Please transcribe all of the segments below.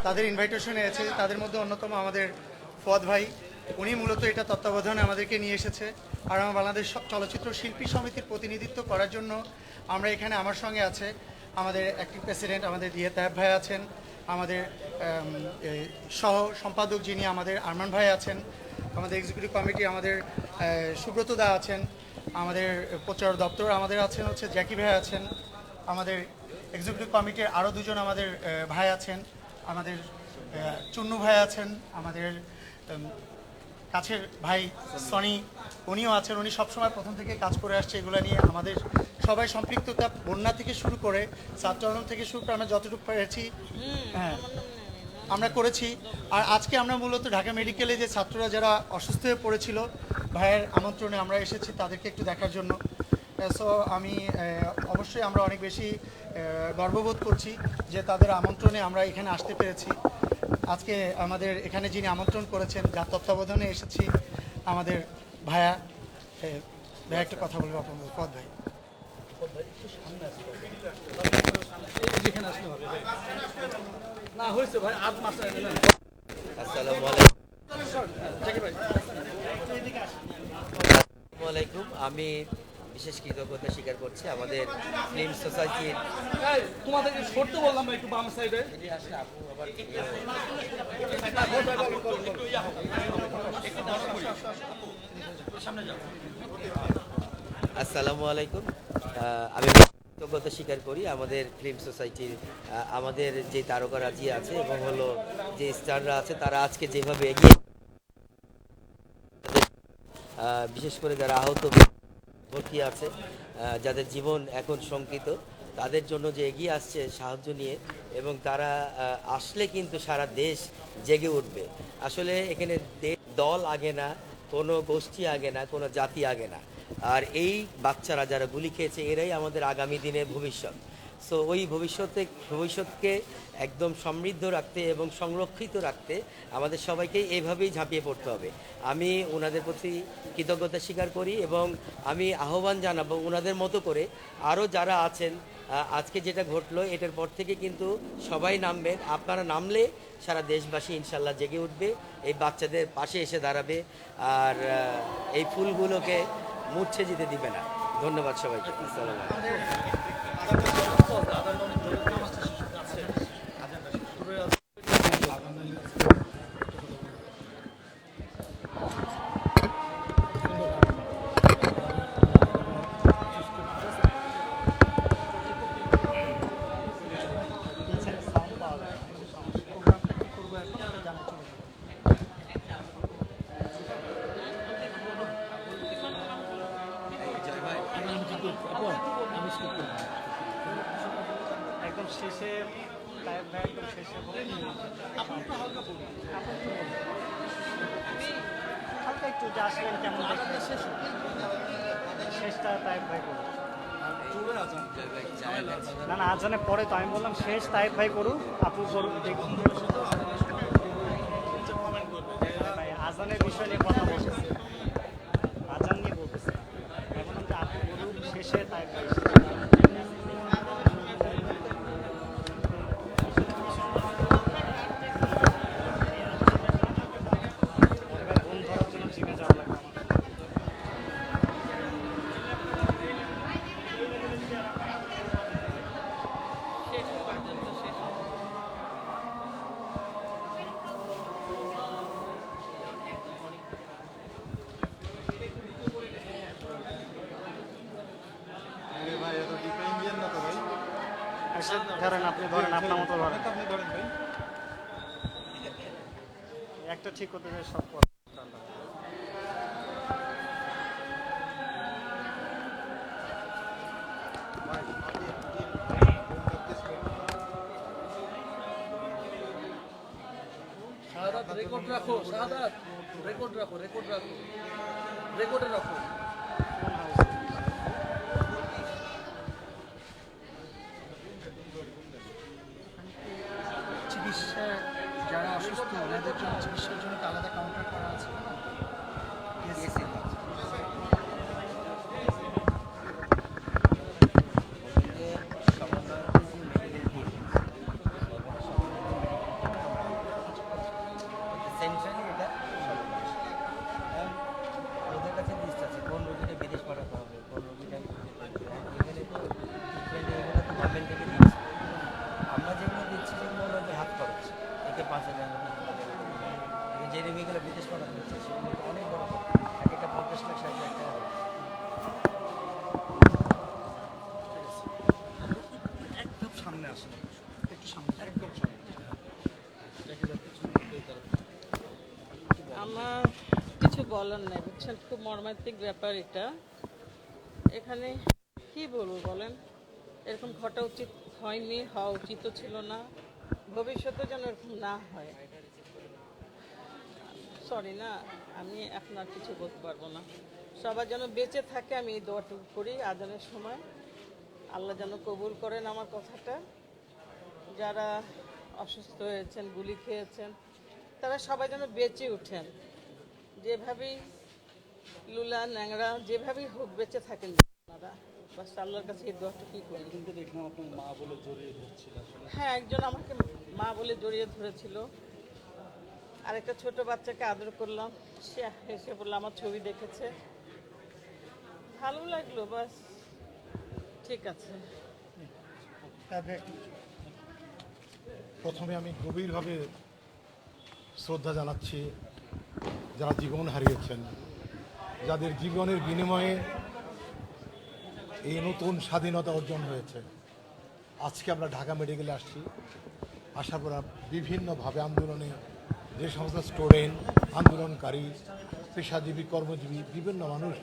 তাদের ইনভাইটেশনে এসেছে। তাদের মধ্যে অন্যতম আমাদের ফুয়াদ ভাই, উনি মূলত এটা তত্ত্বাবধানে আমাদেরকে নিয়ে এসেছে। আর আমার বাংলাদেশ চলচ্চিত্র শিল্পী সমিতির প্রতিনিধিত্ব করার জন্য আমরা এখানে, আমার সঙ্গে আছে আমাদের অ্যাক্টিং প্রেসিডেন্ট আমাদের দিয়ে তায়েব ভাই আছেন, আমাদের সহ সম্পাদক যিনি আমাদের আরমান ভাই আছেন, আমাদের এক্সিকিউটিভ কমিটি আমাদের সুব্রত দা আছেন, আমাদের প্রচার দপ্তর আমাদের আছেন হচ্ছে জ্যাকি ভাই আছেন, আমাদের এক্সিকিউটিভ কমিটির আরও দুজন আমাদের ভাই আছেন, আমাদের চুন্নু ভাই আছেন, আমাদের কাছের ভাই সনি উনিও আছেন। উনি সবসময় প্রথম থেকে কাজ করে আসছে এগুলো নিয়ে। আমাদের সবাই সম্পৃক্ততা বন্যা থেকে শুরু করে ছাত্র আন্দোলন থেকে শুরু করে আমরা যতটুকু পেরেছি হ্যাঁ আমরা করেছি। আর আজকে আমরা মূলত ঢাকা মেডিকেলে যে ছাত্ররা যারা অসুস্থ হয়ে পড়েছিল, ভাইয়ের আমন্ত্রণে আমরা এসেছি তাদেরকে একটু দেখার জন্য। সো আমি অবশ্যই আমরা অনেক বেশি গর্ববোধ করছি যে তাদের আমন্ত্রণে আমরা এখানে আসতে পেরেছি। আজকে আমাদের এখানে যিনি আমন্ত্রণ করেছেন, যার তত্ত্বাবধানে এসেছি, আমাদের ভাইয়া ভাইয়া একটা কথা বলবো আপনাদের পদ ভাই। আসসালামাইকুম। আমি বিশেষ কৃতজ্ঞতা স্বীকার করছি আমাদের ফিল্ম সোসাইটির। তোমাদের সরতে বললাম একটু বাম সাইডে। আসসালামু আলাইকুম। আমি কৃতজ্ঞতা স্বীকার করি আমাদের ফিল্ম সোসাইটির, আমাদের যে তারকারাজি আছে এবং হলো যে স্টাররা আছে তারা আজকে যেভাবে এগিয়ে, বিশেষ করে যারা আহত ভর্তি আছে, যাদের জীবন এখন শঙ্কিত, তাদের জন্য যে এগিয়ে আসছে সাহায্য নিয়ে, এবং তারা আসলে কিন্তু সারা দেশ জেগে উঠবে। আসলে এখানে দল আগে না, কোনো গোষ্ঠী আগে না, কোনো জাতি আগে না। আর এই বাচ্চারা যারা গুলি খেয়েছে এরাই আমাদের আগামী দিনের ভবিষ্যৎ। সো ওই ভবিষ্যৎকে একদম সমৃদ্ধ রাখতে এবং সংরক্ষিত রাখতে আমাদের সবাইকে এইভাবেই ঝাঁপিয়ে পড়তে হবে। আমি ওনাদের প্রতি কৃতজ্ঞতা স্বীকার করি এবং আমি আহ্বান জানাবো ওনাদের মতো করে আরও যারা আছেন, আজকে যেটা ঘটলো এটার পর থেকে কিন্তু সবাই নামবেন। আপনারা নামলে সারা দেশবাসী ইনশাল্লাহ জেগে উঠবে, এই বাচ্চাদের পাশে এসে দাঁড়াবে, আর এই ফুলগুলোকে মুছে যেতে দিবে না। ধন্যবাদ সবাইকে। আসসালামু আলাইকুম। একদম শেষে তায়েব ভাই একদম শেষে হালকা একটু যে আসলেন কেমন দেখলেন শেষটা তায়েব ভাই করুন। না না আজানের পরে তো আমি বললাম শেষ তায়েব ভাই করুন, আপু করুন, দেখুন ভাই আজানের বিষয় নিয়ে কথা বলতেছে, আজান নিয়ে বলতেছে, এখন যে আপু করুন শেষে তায়েব ভাই। ধরেন আপনি ধরেন আপনার মতো ধরেন, একটা ঠিক করতে যায় সব শাহাদাত রেকর্ড রাখো, শাহাদাত রেকর্ড রাখো, রেকর্ড রাখো, রেকর্ডে রাখো। চিকিৎসা যারা অসুস্থ ওনাদের জন্য চিকিৎসার জন্য আলাদা কাউন্টার করা আছে। থেকে 5,000 যে রিমিগুলো বিদেশ পাঠানো হচ্ছে সেগুলো অনেক বড়, এক একটা 50 লাখ 60 লাখ টাকা। একদম সামনে আসেন, একটু সামনে, একদম সামনে। আমার কিছু বলার নাই, বুঝছেন, খুব মর্মান্তিক ব্যাপার এটা। এখানে কি বলবো বলেন, এরকম ঘটা উচিত হয়নি, হওয়া উচিতও ছিল না, ভবিষ্যতে যেন এরকম না হয়। সরি না, আমি এখন আর কিছু বলতে পারবো না। সবার যেন বেঁচে থাকে, আমি এই দোয়াটুকু করি আজানের সময়। আল্লাহ যেন কবুল করেন আমার কথাটা। যারা অসুস্থ হয়েছেন, গুলি খেয়েছেন, তারা সবাই যেন বেঁচে উঠেন। যেভাবেই লুলা ন্যাংরা যেভাবেই হোক বেঁচে থাকেন আপনারা, বাস আল্লাহর কাছে এই দোয়াটুকুই করি। কিন্তু দেখলাম আপনার মা বলে জড়িয়ে ধরছিল আসলে। হ্যাঁ, একজন আমাকে মা বলে জড়িয়ে ধরেছিল, আরেকটা ছোট বাচ্চাকে আদর করলাম, সে হেসে বললো আমার ছবি দেখেছে, ভালো লাগলো, বাস ঠিক আছে। প্রথমে আমি গভীরভাবে শ্রদ্ধা জানাচ্ছি যারা জীবন হারিয়েছেন, যাদের জীবনের বিনিময়ে এই নতুন স্বাধীনতা অর্জন হয়েছে। আজকে আমরা ঢাকা মেডিকেলে আসছি, আসার পর বিভিন্নভাবে আন্দোলনে যে সমস্ত স্টুডেন্ট, আন্দোলনকারী, পেশাজীবী, কর্মজীবী বিভিন্ন মানুষ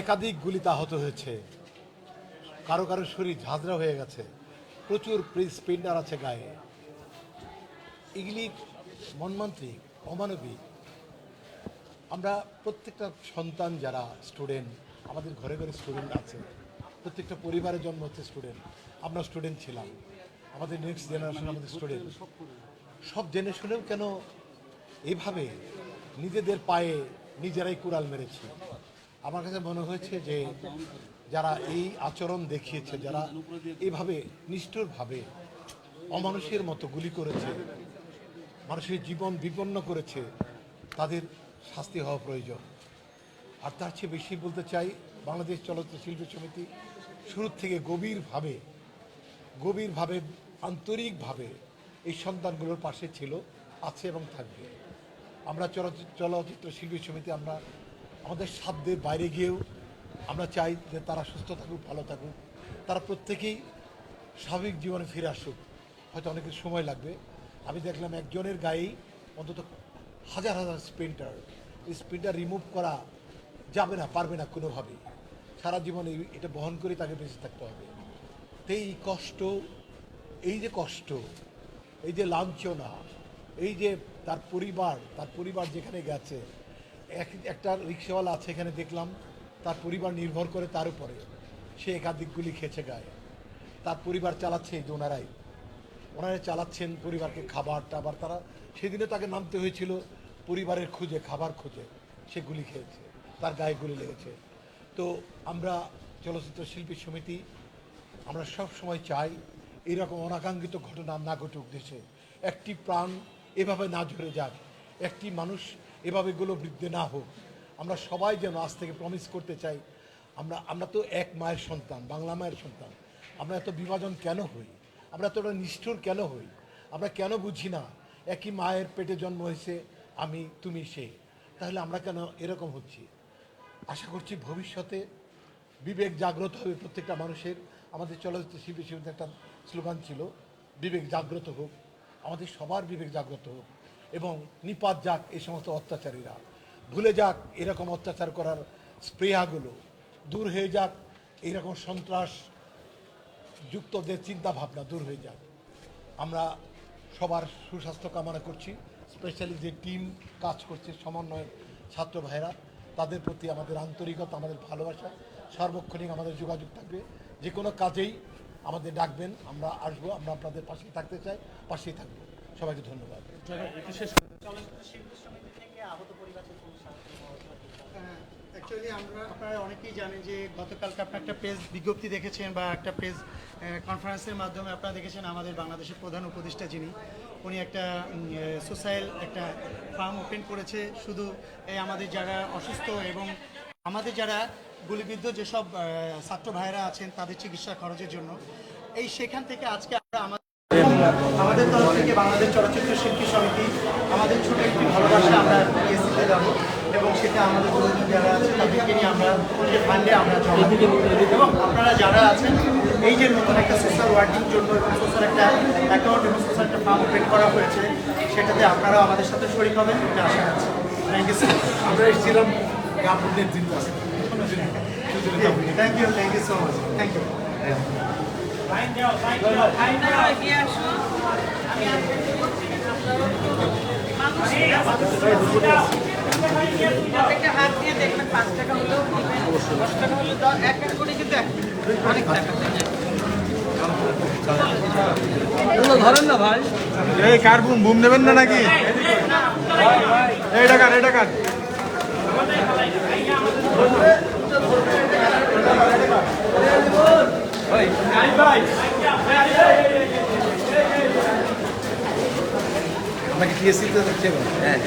একাধিক গুলিতে আহত হয়েছে, কারো কারো শরীর ঝাঁঝরা হয়ে গেছে, প্রচুর স্পিন্ডার আছে গায়ে। এগুলি মর্মান্তিক, অমানবিক। আমরা প্রত্যেকটা সন্তান যারা স্টুডেন্ট, আমাদের ঘরে ঘরে স্টুডেন্ট আছে, প্রত্যেকটা পরিবারের জন্ম হচ্ছে স্টুডেন্ট। আমরা স্টুডেন্ট ছিলাম, আমাদের নেক্সট জেনারেশন আমাদের স্টুডেন্ট। সব জেনে শুনেও কেন এইভাবে নিজেদের পায়ে নিজেরাই কুড়াল মেরেছি? আমার কাছে মনে হয়েছে যে যারা এই আচরণ দেখিয়েছে, যারা এইভাবে নিষ্ঠুরভাবে অমানুষের মতো গুলি করেছে, মানুষের জীবন বিপন্ন করেছে, তাদের শাস্তি হওয়া প্রয়োজন। আর তার চেয়ে বেশি বলতে চাই, বাংলাদেশ চলচ্চিত্র শিল্পী সমিতি শুরু থেকে গভীরভাবে আন্তরিকভাবে এই সন্তানগুলোর পাশে ছিল, আছে এবং থাকবে। আমরা চলচ্চিত্র শিল্পী সমিতি আমরা আমাদের সাধ্যের বাইরে গিয়েও আমরা চাই যে তারা সুস্থ থাকুক, ভালো থাকুক, তারা প্রত্যেকেই স্বাভাবিক জীবনে ফিরে আসুক। হয়তো অনেক সময় লাগবে। আমি দেখলাম একজনের গায়েই অন্তত হাজার হাজার স্পিন্টার, এই স্পিন্টার রিমুভ করা যাবে না, পারবে না কোনোভাবেই। সারা জীবন এটা বহন করে তাকে বেঁচে থাকতে হবে। তো এই কষ্ট, এই যে লাঞ্ছনা, এই যে তার পরিবার যেখানে গেছে, একটা রিক্সাওয়ালা আছে এখানে দেখলাম, তার পরিবার নির্ভর করে তার উপরে, সে একাধিক গুলি খেয়েছে গায়ে। তার পরিবার চালাচ্ছে এই যে ওনারাই চালাচ্ছেন পরিবারকে, খাবার টাবার। তারা সেদিনে তাকে নামতে হয়েছিল পরিবারের খুঁজে, খাবার খুঁজে, সে গুলি খেয়েছে, তার গায়ে গুলি লেগেছে। তো আমরা চলচ্চিত্র শিল্পী সমিতি আমরা সব সময় চাই এরকম অনাকাঙ্ক্ষিত ঘটনা না ঘটুক দেশে, একটি প্রাণ এভাবে না ঝরে যাক, একটি মানুষ এভাবে বৃদ্ধি না হোক। আমরা সবাই যেন আজ থেকে প্রমিস করতে চাই, আমরা তো এক মায়ের সন্তান, বাংলা মায়ের সন্তান। আমরা এত বিভাজন কেন হই? আমরা এতটা নিষ্ঠুর কেন হই? আমরা কেন বুঝি না একই মায়ের পেটে জন্ম হয়েছে আমি, তুমি, সে? তাহলে আমরা কেন এরকম হচ্ছি? আশা করছি ভবিষ্যতে বিবেক জাগ্রত হবে প্রত্যেকটা মানুষের। আমাদের চলচ্চিত্র শিল্পী সমিতির একটা স্লোগান ছিল, বিবেক জাগ্রত হোক। আমাদের সবার বিবেক জাগ্রত হোক এবং নিপাত যাক এই সমস্ত অত্যাচারীরা, ভুলে যাক এরকম অত্যাচার করার স্পৃহাগুলো, দূর হয়ে যাক এইরকম সন্ত্রাস যুক্তদের চিন্তা ভাবনা দূর হয়ে যাক। আমরা সবার সুস্বাস্থ্য কামনা করছি। স্পেশালি যে টিম কাজ করছে, সমন্বয় ছাত্র ভাইরা, তাদের প্রতি আমাদের আন্তরিকতা, আমাদের ভালোবাসা, সার্বক্ষণিক আমাদের যোগাযোগ থাকবে। যে কোনো কাজেই আমাদের ডাকবেন, আমরা আসবো, আমরা আপনাদের পাশেই থাকতে চাই, পাশেই থাকবো। সবাইকে ধন্যবাদ। অ্যাকচুয়ালি আপনারা অনেকেই জানেন যে গতকালকে আপনার একটা প্রেস বিজ্ঞপ্তি দেখেছেন বা একটা প্রেস কনফারেন্সের মাধ্যমে আপনারা দেখেছেন আমাদের বাংলাদেশের প্রধান উপদেষ্টা যিনি, উনি একটা সোশ্যাল একটা ফার্ম ওপেন করেছে শুধু এই আমাদের যারা অসুস্থ এবং আমাদের যারা গুলিবিদ্ধ যেসব ছাত্র ভাইয়েরা আছেন তাদের চিকিৎসা খরচের জন্য। সেখান থেকে আজকে আমরা আমাদের আমাদের তরফ থেকে বাংলাদেশ চলচ্চিত্র শিল্পী সমিতি আমাদের ছোট একটি ভালোবাসা আমরা পিএসসিতে দেবো এবং সেটা আমাদের বন্ধু যারা আছে তাদেরকে নিয়ে আমরা যে ফান্ডে আমরা জমা দিই। এবং আপনারা যারা আছেন এই যে নতুন একটা সোশ্যাল ওয়ার্কিং জন্য এবং সোশ্যাল একটা অ্যাকাউন্ট এবং সোশ্যাল একটা ফার্ম ওপেন করা হয়েছে, সেটাতে আপনারাও আমাদের সাথে শরিক হবেন এটা আশা রাখছি। Thank you sir. আমরা এসেছিলাম কাপড়দের জিনিস আছে thank you so much, thank you. এগিয়ে আসুন। পকেটে হাত দিয়ে দেখবেন 5 টাকা হলেও দিবেন, 10 টাকা হলেও এক এক করে কিন্তু অনেক টাকা হয়ে যায়। এগুলো ধরেন না ভাই। এই কার বুম বুম নেবেন না নাকি? এই টাকার আপনাকে পিএসসিতে দেখতে হবে। হ্যাঁ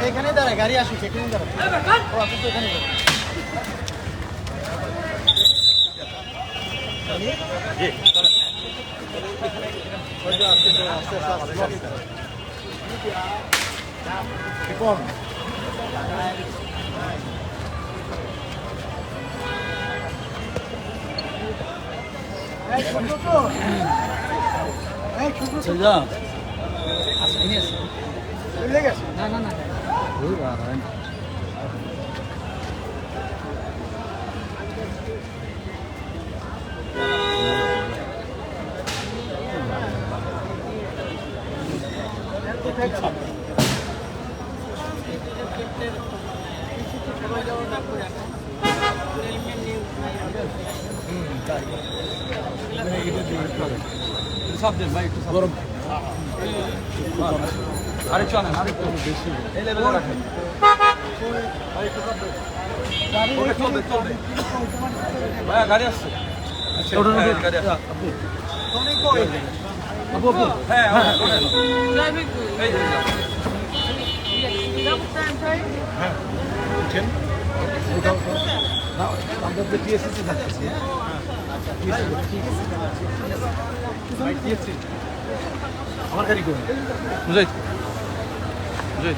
এখানে দাঁড়ায়, গাড়ি আসুক এখানে দাঁড়ায়। ও আপনি তো এখানে দাঁড়ান। সব দেন ভাই, একটু গরম আরেকটু আনেন, আরেকটু বেশি এই লেভেলে রাখেন। ওকে, চলবে ভাইয়া, গাড়ি আসছে। হ্যাঁ, গাড়ি আসছে। আপু আপু, হ্যাঁ ড্রাইভিং এই যে, আমরা তো পিএসসিতে থাকতেছি। আমার গাড়ি করুন। বুঝাই বুঝাই